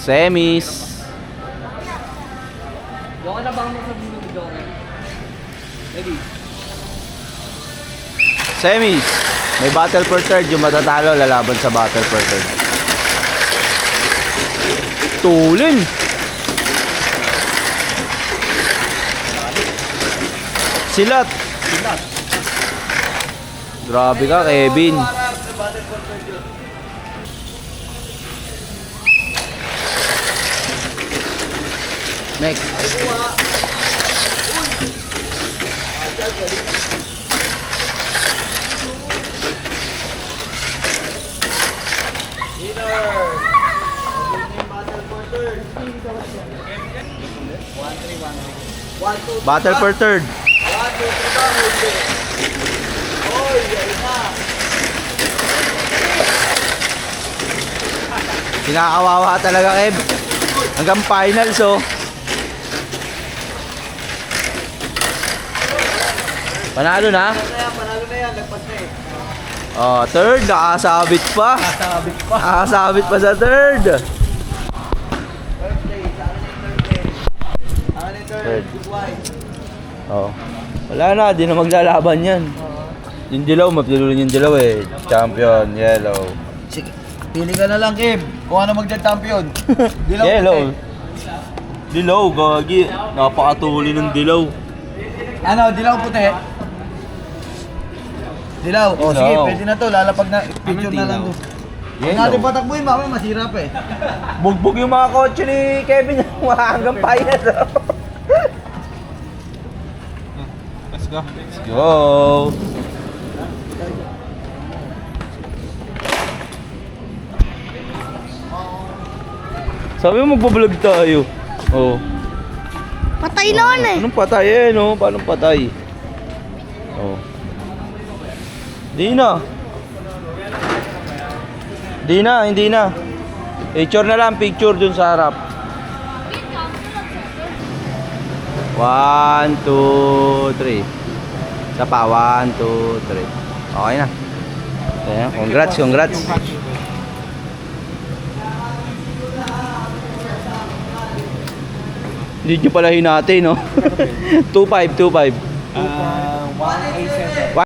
Semis. Doon ka na bang sa bulong doon? Ready? Semis. May battle for third. Yung matatalo lalaban sa battle for third. Tulin. Silat. Grabe ka, Kevin. Next. Battle for third. Kinakawawa talaga, Kev. Hanggang finals, oh. Panalo na? Panalo na yan, lagpas na eh. Oh, third, nakasabit pa. Kasabit pa. Nakasabit pa sa third. Third place, saan yung Third. Good wise. Oh. Wala na, di na maglalaban yan. Yung dilaw, mapilulin yung dilaw eh. Champion, yellow. Sige, pili ka na lang, Kim. Kung ano mag-champion. Dilaw Yellow. puti. Dilaw, gagi. Napakatuli ng dilaw. Ano, dilaw puti? Dilaw. O Dilaw. sige, pwede na to. Lalapag na, picture na lang doon. Huwag natin Yellow. patakbuhin, baka masira pa eh. Bugbog yung mga kotse ni Kevin. Hanggang finals. Let's go. Let's go. Sabi mo magbablog tayo. Oh. Patay na eh. Anong patay eh, no? Paano patay? Oh. Di na. Di na, hindi na. Picture na lang, picture dun sa harap. 1, 2, 3. Isa pa, 1, 2, 3. Okay na. Ayan, congrats, congrats. Hindi nyo pala hinati, no? 2-5, 2-5. 187.